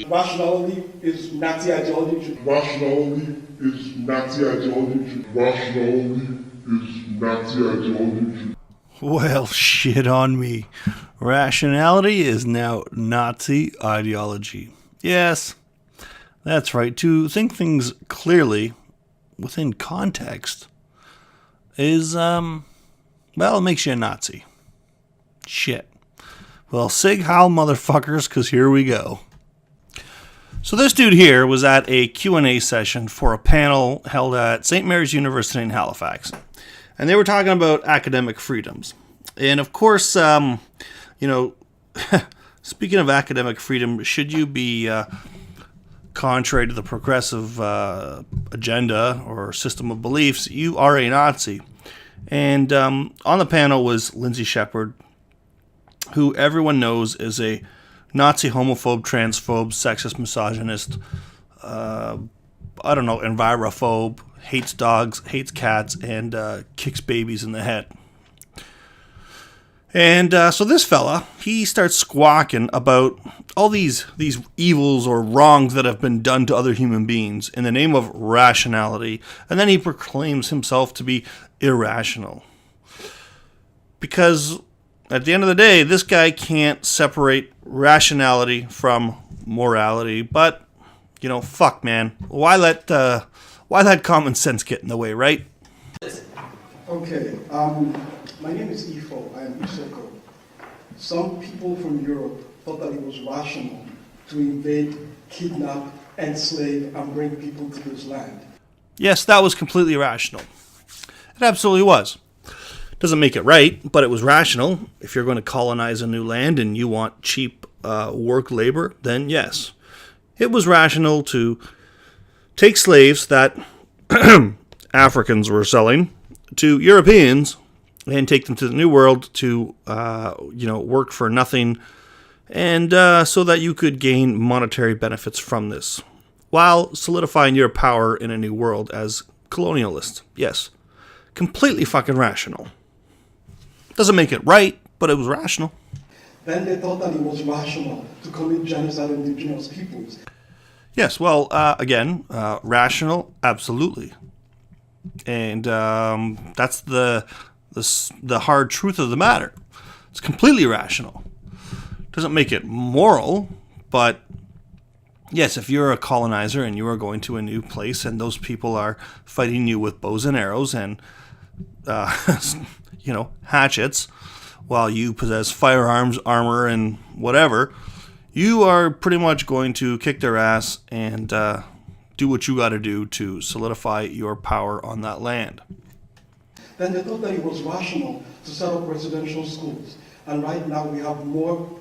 Rationality is Nazi ideology. Rationality is Nazi ideology. Rationality is Nazi ideology. Well, shit on me. Rationality is now Nazi ideology. Yes, that's right. To think things clearly within context is, well, it makes you a Nazi. Shit. Well, sig heil, motherfuckers, because here we go. So this dude here was at a Q&A session for a panel held at St. Mary's University in Halifax. And they were talking about academic freedoms. And of course, speaking of academic freedom, should you be contrary to the progressive agenda or system of beliefs, you are a Nazi. And on the panel was Lindsay Shepherd, who everyone knows is a Nazi, homophobe, transphobe, sexist, misogynist, envirophobe, hates dogs, hates cats, and kicks babies in the head. And so this fella, he starts squawking about all these evils or wrongs that have been done to other human beings in the name of rationality, and then he proclaims himself to be irrational. Because at the end of the day, this guy can't separate rationality from morality. But, fuck, man. Why let common sense get in the way, right? Okay, my name is Ifo. I am Isoko. Some people from Europe thought that it was rational to invade, kidnap, enslave, and bring people to this land. Yes, that was completely rational. It absolutely was. Doesn't make it right, but it was rational. If you're going to colonize a new land and you want cheap work labor, then yes. It was rational to take slaves that Africans were selling to Europeans and take them to the New World to, work for nothing, and so that you could gain monetary benefits from this, while solidifying your power in a new world as colonialist. Yes, completely fucking rational. Doesn't make it right, but it was rational. Then they thought that it was rational to commit genocide on indigenous peoples. Yes, well, rational, absolutely. And that's the hard truth of the matter. It's completely rational. Doesn't make it moral, but yes, if you're a colonizer and you are going to a new place and those people are fighting you with bows and arrows and hatchets, while you possess firearms, armor, and whatever, you are pretty much going to kick their ass and do what you got to do to solidify your power on that land. Then they thought that it was rational to set up residential schools. And right now we have more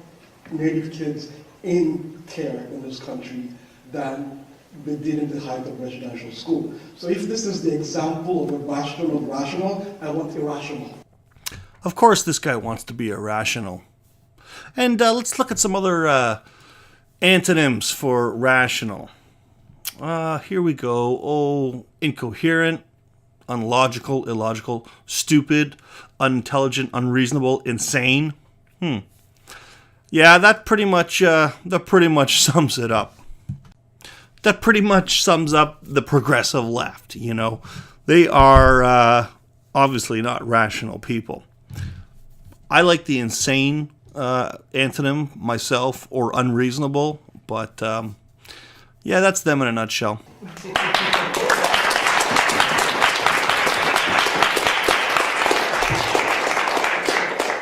Native kids in care in this country than they did in the height of residential school. So if this is the example of a rational, I want irrational. Of course this guy wants to be irrational. And let's look at some other antonyms for rational. Here we go. Oh, incoherent, unlogical, illogical, stupid, unintelligent, unreasonable, insane. Yeah, that pretty much sums it up. That pretty much sums up the progressive left, They are obviously not rational people. I like the insane antonym myself, or unreasonable, but that's them in a nutshell.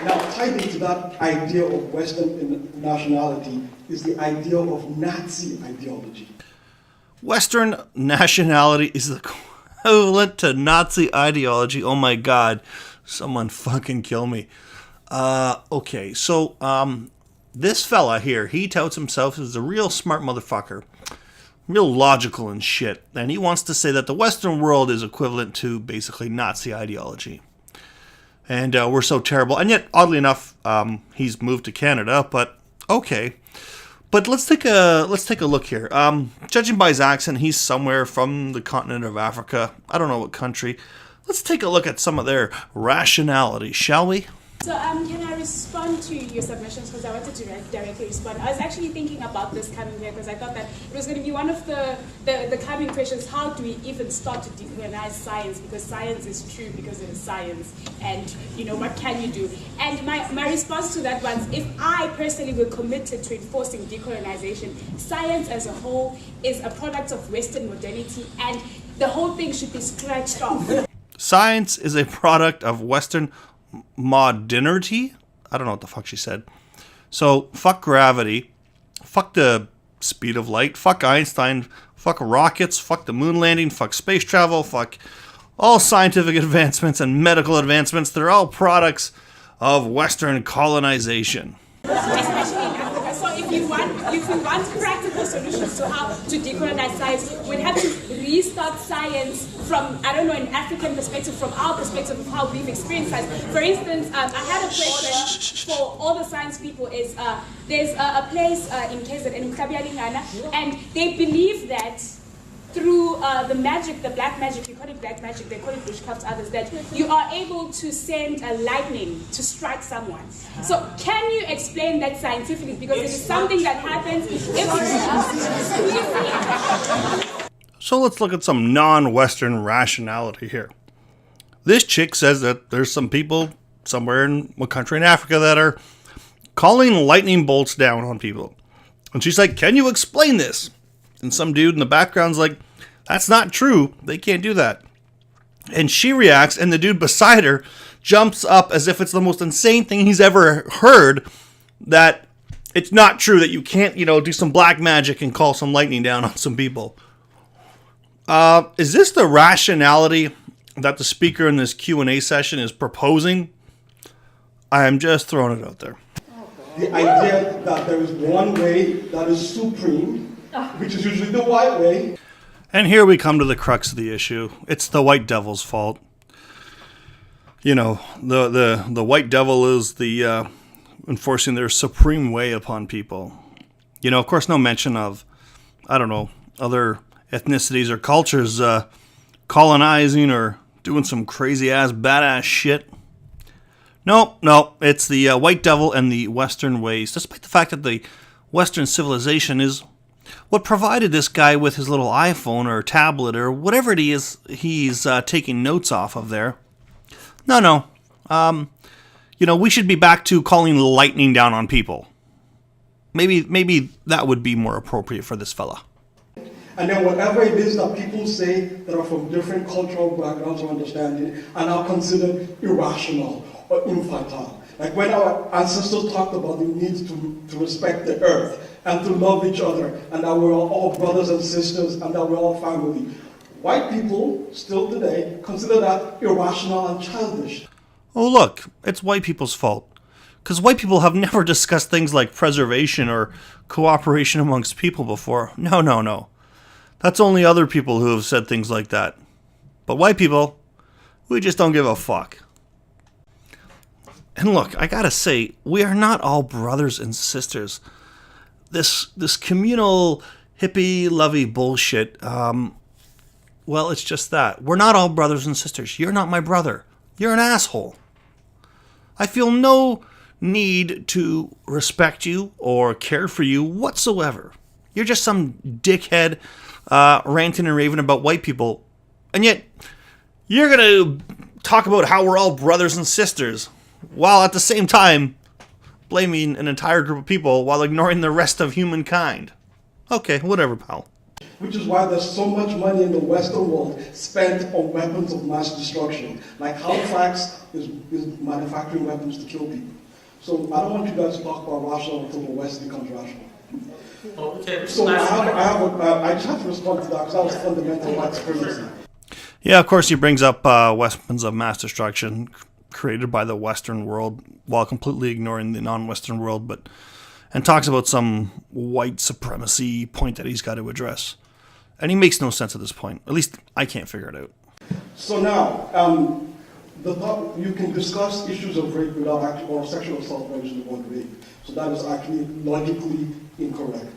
Now, tied into that idea of Western nationality is the idea of Nazi ideology. Western nationality is the equivalent to Nazi ideology. Oh my God, someone fucking kill me. Okay, so this fella here, he touts himself as a real smart motherfucker, real logical and shit, and he wants to say that the Western world is equivalent to basically Nazi ideology. And we're so terrible. And yet, oddly enough, he's moved to Canada, but okay. But let's take a look here. Judging by his accent, he's somewhere from the continent of Africa. I don't know what country. Let's take a look at some of their rationality, shall we? So can I respond to your submissions, because I wanted to directly respond. I was actually thinking about this coming here because I thought that it was going to be one of the coming questions. How do we even start to decolonize science? Because science is true because it is science, and what can you do? And my response to that was, if I personally were committed to enforcing decolonization, science as a whole is a product of Western modernity, and the whole thing should be scratched off. Science is a product of Western modernity? I don't know what the fuck she said. So, fuck gravity, fuck the speed of light, fuck Einstein, fuck rockets, fuck the moon landing, fuck space travel, fuck all scientific advancements and medical advancements. They're all products of Western colonization. Especially in Africa. So if you want practical solutions to how to decolonize science, we'd have to restart science from, I don't know, an African perspective, from our perspective of how we've experienced science. For instance, I had a question for all the science people is, there's a place in KZN, and they believe that through the magic, the black magic, you call it black magic, they call it witchcraft, others, that you are able to send a lightning to strike someone. So can you explain that scientifically? Because it is something that happens So let's look at some non-Western rationality here. This chick says that there's some people somewhere in a country in Africa that are calling lightning bolts down on people. And she's like, can you explain this? And some dude in the background's like, that's not true. They can't do that. And she reacts, and the dude beside her jumps up as if it's the most insane thing he's ever heard, that it's not true, that you can't, do some black magic and call some lightning down on some people. Is this the rationality that the speaker in this Q&A session is proposing? I am just throwing it out there. The idea that there is one way that is supreme, which is usually the white way. And here we come to the crux of the issue. It's the white devil's fault. The white devil is the enforcing their supreme way upon people. Of course, no mention of, other ethnicities or cultures colonizing or doing some crazy-ass, badass shit. No, it's the white devil and the Western ways, despite the fact that the Western civilization is what provided this guy with his little iPhone or tablet or whatever it is he's taking notes off of there. No. We should be back to calling lightning down on people. Maybe that would be more appropriate for this fella. And then whatever it is that people say that are from different cultural backgrounds or understanding are now considered irrational or infantile. Like when our ancestors talked about the need to respect the earth and to love each other, and that we're all brothers and sisters and that we're all family. White people, still today, consider that irrational and childish. Oh look, it's white people's fault. Because white people have never discussed things like preservation or cooperation amongst people before. No. That's only other people who have said things like that. But white people, we just don't give a fuck. And look, I gotta say, we are not all brothers and sisters. This communal, hippie, lovey bullshit, well, it's just that. We're not all brothers and sisters. You're not my brother. You're an asshole. I feel no need to respect you or care for you whatsoever. You're just some dickhead ranting and raving about white people. And yet, you're going to talk about how we're all brothers and sisters, while at the same time blaming an entire group of people while ignoring the rest of humankind. Okay, whatever, pal. Which is why there's so much money in the Western world spent on weapons of mass destruction. Like Halifax is manufacturing weapons to kill people. So I don't want you guys to talk about rational until the West becomes rational. Okay. So I just have to respond to that because that was fundamental white supremacy. Yeah, of course he brings up weapons of mass destruction created by the Western world while completely ignoring the non-Western world, and talks about some white supremacy point that he's got to address. And he makes no sense at this point. At least I can't figure it out. So now, you can discuss issues of rape or sexual assault without using the word rape. So that is actually logically incorrect.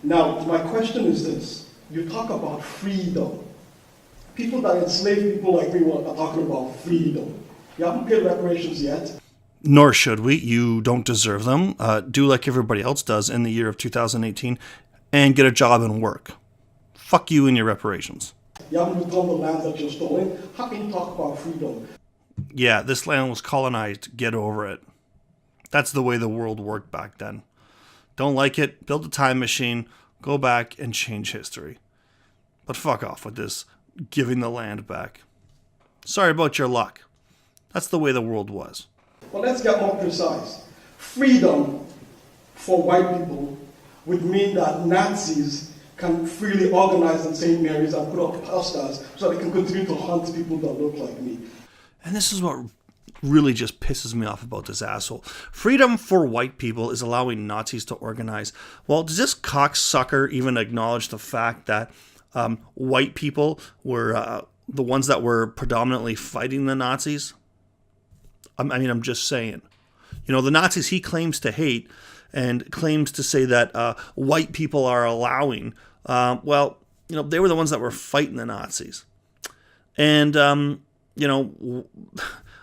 Now, my question is this. You talk about freedom. People that enslave people like me are talking about freedom. You haven't paid reparations yet. Nor should we. You don't deserve them. Do like everybody else does in the year of 2018 and get a job and work. Fuck you and your reparations. You haven't returned the land that you're stolen. How can you talk about freedom? Yeah, this land was colonized. Get over it. That's the way the world worked back then. Don't like it? Build a time machine, go back and change history. But fuck off with this giving the land back. Sorry about your luck. That's the way the world was. Well, let's get more precise. Freedom for white people would mean that Nazis can freely organize in St. Mary's and put up posters so they can continue to hunt people that look like me. And this is what really just pisses me off about this asshole. Freedom for white people is allowing Nazis to organize. Well, does this cocksucker even acknowledge the fact that white people were the ones that were predominantly fighting the Nazis? I'm just saying. You know, the Nazis he claims to hate and claims to say that white people are allowing. Well, you know, they were the ones that were fighting the Nazis. And, you know,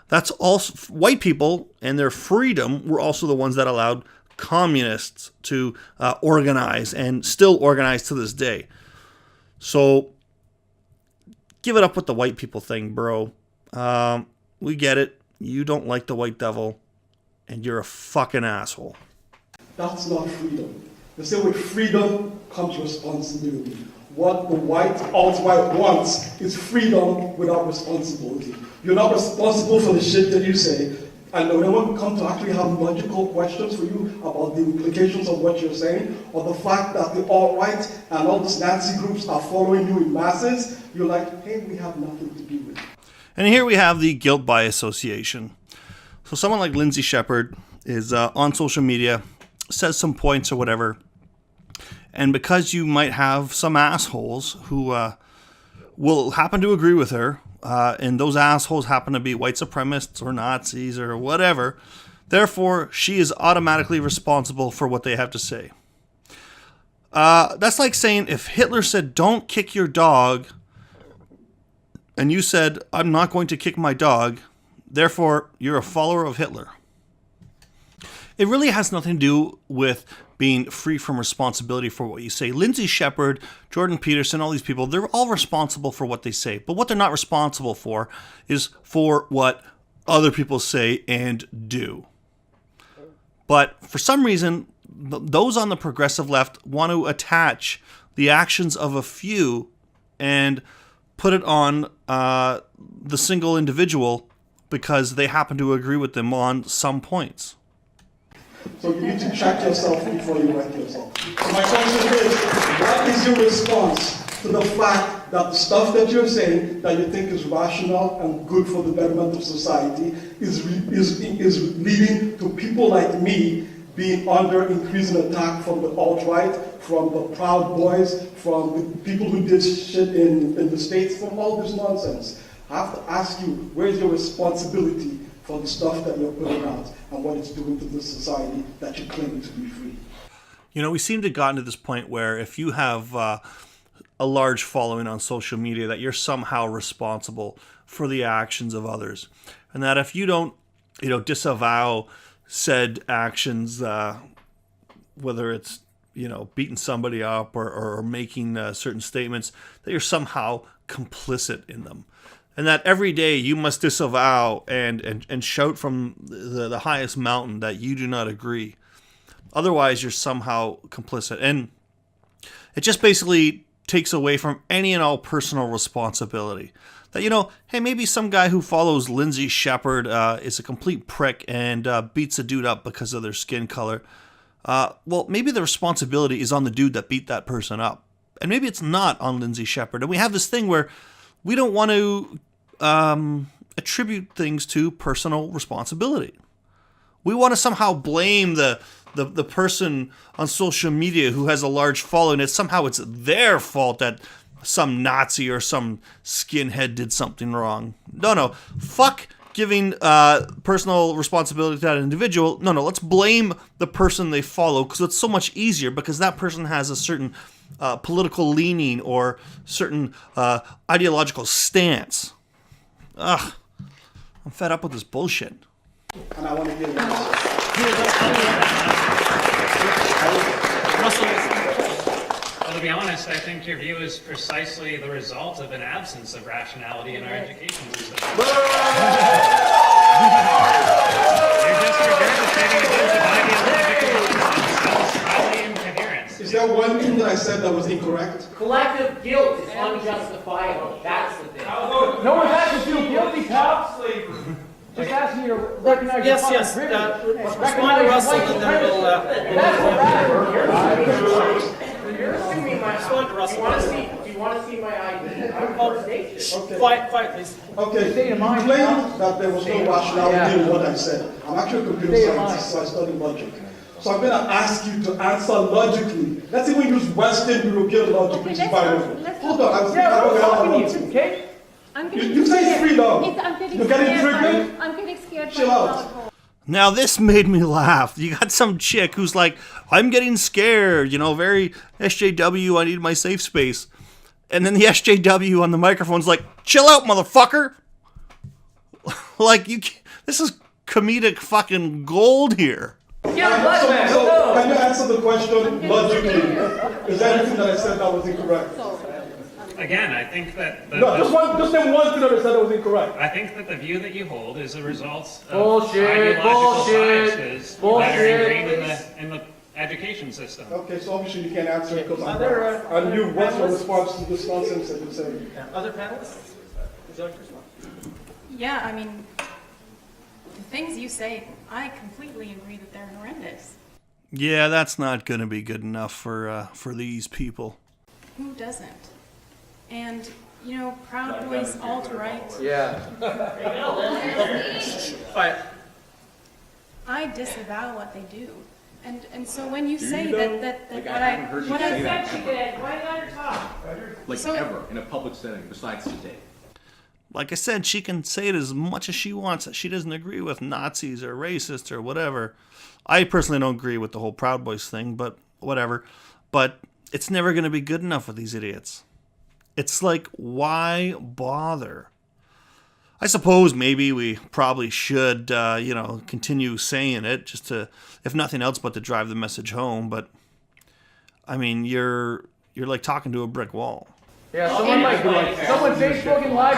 that's also white people and their freedom were also the ones that allowed communists to organize and still organize to this day. So give it up with the white people thing, bro. We get it. You don't like the white devil and you're a fucking asshole. That's not freedom. They say with freedom comes responsibility. What the white alt-right wants is freedom without responsibility. You're not responsible for the shit that you say. And when we come to actually have logical questions for you about the implications of what you're saying, or the fact that the alt-right and all these Nazi groups are following you in masses, you're like, hey, we have nothing to do with it. And here we have the guilt by association. So someone like Lindsay Shepherd is on social media, says some points or whatever, and because you might have some assholes who will happen to agree with her, and those assholes happen to be white supremacists or Nazis or whatever, therefore she is automatically responsible for what they have to say. That's like saying if Hitler said, don't kick your dog, and you said, I'm not going to kick my dog, therefore you're a follower of Hitler. It really has nothing to do with being free from responsibility for what you say. Lindsay Shepherd, Jordan Peterson, all these people, they're all responsible for what they say. But what they're not responsible for is for what other people say and do. But for some reason, those on the progressive left want to attach the actions of a few and put it on the single individual because they happen to agree with them on some points. So you need to check yourself before you wreck yourself. So my question is, what is your response to the fact that the stuff that you're saying that you think is rational and good for the betterment of society is leading to people like me being under increasing attack from the alt-right, from the Proud Boys, from the people who did shit in the States, from all this nonsense? I have to ask you, where's your responsibility for the stuff that you're putting out and what it's doing to this society that you claim to be free? You know, we seem to have gotten to this point where if you have a large following on social media, that you're somehow responsible for the actions of others. And that if you don't, disavow said actions, whether it's, beating somebody up or making certain statements, that you're somehow complicit in them. And that every day you must disavow and shout from the highest mountain that you do not agree. Otherwise, you're somehow complicit. And it just basically takes away from any and all personal responsibility. That, hey, maybe some guy who follows Lindsay Shepherd is a complete prick and beats a dude up because of their skin color. Well, maybe the responsibility is on the dude that beat that person up. And maybe it's not on Lindsay Shepherd. And we have this thing where we don't want to attribute things to personal responsibility. We want to somehow blame the person on social media who has a large following. Somehow it's their fault that some Nazi or some skinhead did something wrong. No. Fuck giving personal responsibility to that individual. No. Let's blame the person they follow because it's so much easier because that person has a certain political leaning or certain ideological stance. Ugh, I'm fed up with this bullshit. And I want to hear your answer. Well, to be honest, I think your view is precisely the result of an absence of rationality in our education system. You're just regurgitating a bunch of ideological nonsense, highly incoherent. Is there one thing that I said that was incorrect? Collective guilt is unjustifiable. That's the thing. No one has to feel guilty, pal. Just asking you to recognize your fucking privilege. Respond to Russell and then we'll... That's what matters. You're assuming my do you want to see my ID? I'm first station. Okay. Quiet, please. Okay, State you of mind. claimed that there was no rationality in what I said. I'm actually a computer State of scientist, so I study logic. So I'm going to ask you to answer logically. Let's even use Western European logic, which is viable. Hold on, I Yeah, don't we're know. talking to you, okay? You say freedom. You're getting triggered? I'm getting scared. Chill out. Now this made me laugh. You got some chick who's like, I'm getting scared, very SJW, I need my safe space. And then the SJW on the microphone's like, chill out, motherfucker. Like, this is comedic fucking gold here. So, can you answer the question logically? Is there anything that I said that was incorrect? Again, I think that No, just name one thing that I said that was incorrect. I think that the view that you hold is a result of Bullshit, ideological bullshit, biases that bullshit. are ingrained in the education system. Okay, so obviously you can't answer it because I'm Other, black. And you, what's your response to this nonsense that you're saying? Other panelists? Would you like to respond? Yeah, I mean, the things you say, I completely agree that they're horrendous. Yeah, that's not going to be good enough for these people. Who doesn't? And, Proud Boys, alt-right, Yeah. Quiet. I disavow what they do. And so when you say that what I said she did, why did I let her talk? Ever in a public setting besides today. Like I said, she can say it as much as she wants. She doesn't agree with Nazis or racists or whatever. I personally don't agree with the whole Proud Boys thing, but whatever. But it's never going to be good enough with these idiots. It's like, why bother? I suppose maybe we probably should, continue saying it just to, if nothing else, but to drive the message home. But I mean, you're like talking to a brick wall. Yeah, someone Facebooking live.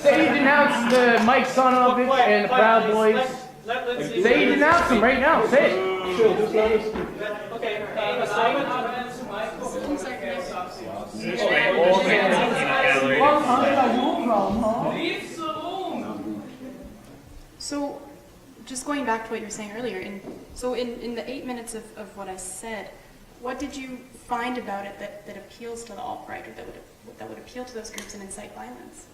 Say you denounce the Mike Sonovich and the Proud Boys. Say you denounce them right now. Say it. Sure, just let us speak. Okay, I'm sorry, can I- This way, we're just making a gallery. So, just going back to what you were saying earlier, in the 8 minutes of what I said, what did you find about it that appeals to the alt-right, or that would appeal to those groups and incite violence?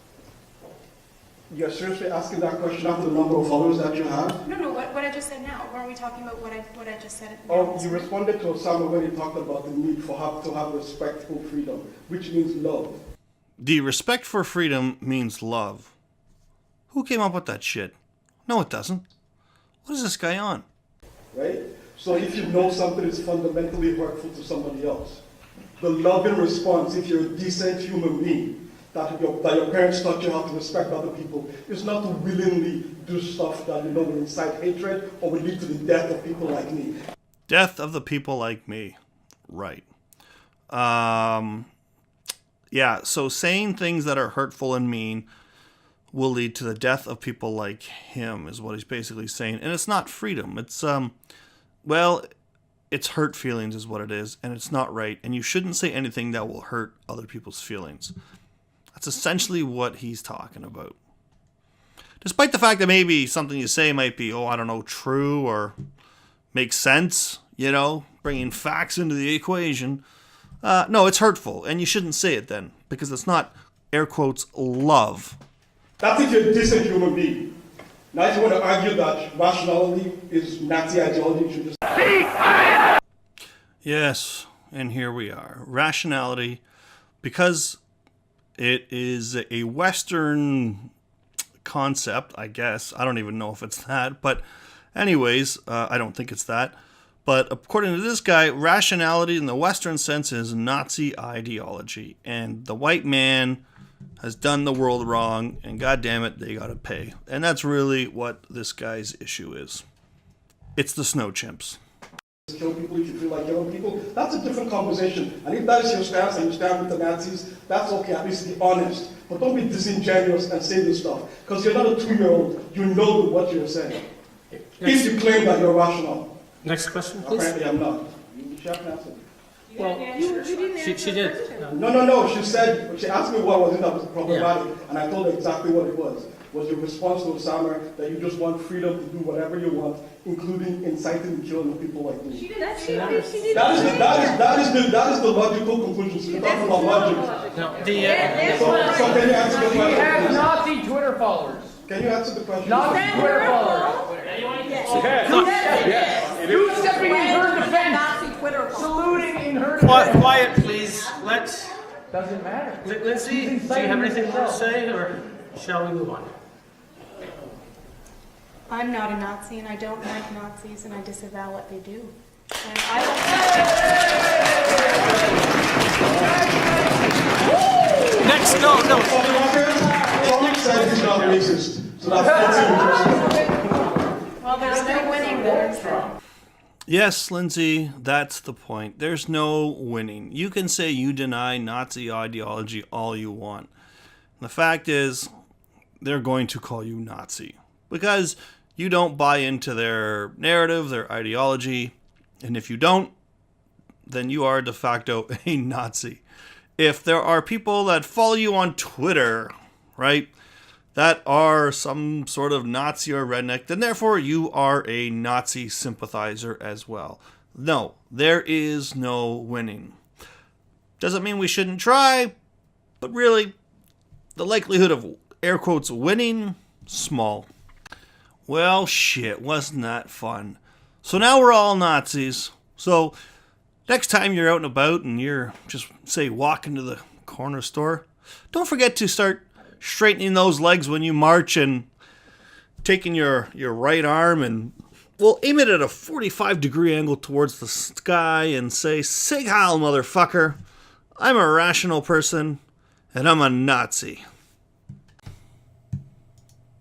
You're seriously asking that question after the number of followers that you have? No, what I just said now. Or are we talking about what I just said? Oh, you responded to Osama when he talked about the need to have respectful freedom, which means love. The respect for freedom means love. Who came up with that shit? No, it doesn't. What is this guy on? Right? So if you know something is fundamentally hurtful to somebody else, the loving response, if you're a decent human being, that your parents taught you how to respect other people, is not to willingly do stuff that will incite hatred or will lead to the death of people like me. Death of the people like me. Right. Yeah, so saying things that are hurtful and mean will lead to the death of people like him, is what he's basically saying. And it's not freedom. It's, it's hurt feelings is what it is, and it's not right. And you shouldn't say anything that will hurt other people's feelings. That's essentially what he's talking about. Despite the fact that maybe something you say might be, true or makes sense, bringing facts into the equation. No, it's hurtful, and you shouldn't say it then, because it's not, air quotes, love. That's if you're a decent human being. Now if you want to argue that rationality is Nazi ideology, you should just... Yes, and here we are. Rationality, because it is a Western concept, I guess. I don't even know if it's that, but anyways, I don't think it's that. But according to this guy, rationality in the Western sense is Nazi ideology. And the white man has done the world wrong, and god damn it, they gotta pay. And that's really what this guy's issue is. It's the snow chimps. Kill people if you feel like killing people, that's a different conversation. And if that is your stance and you stand with the Nazis, that's okay, at least be honest. But don't be disingenuous and say this stuff. Because you're not a 2-year-old, you know what you're saying. If you claim that you're rational. Next question, please. Apparently I'm not. You should have answered. Well, she did. No. She asked me what was it that was problematic, and I told her exactly what it was. Was your response to Osama that you just want freedom to do whatever you want, including inciting and killing people like me? She did that. That is the logical conclusion. So you're talking about logic. No, So can you answer the We have question? Nazi Twitter followers. Can you answer the question? Nazi Twitter followers. You stepping in her defense. Saluting in her defense. quiet, please. Let's. Doesn't matter. Lindsay, do you have anything more to say, or shall we move on? I'm not a Nazi, and I don't like Nazis, and I disavow what they do. And I Next, no. Trump said he's not racist. So that's well, there's no winning there. Yes, Lindsay, that's the point. There's no winning. You can say you deny Nazi ideology all you want. The fact is, they're going to call you Nazi because you don't buy into their narrative, their ideology, and if you don't, then you are de facto a Nazi. If there are people that follow you on Twitter, right, that are some sort of Nazi or redneck, then therefore you are a Nazi sympathizer as well. No, there is no winning. Doesn't mean we shouldn't try, but really, the likelihood of air quotes winning, small. Well, shit, wasn't that fun? So now we're all Nazis. So next time you're out and about and you're just, say, walking to the corner store, don't forget to start straightening those legs when you march and taking your right arm and, well, aim it at a 45-degree angle towards the sky and say, "Sig Heil, motherfucker. I'm a rational person, and I'm a Nazi."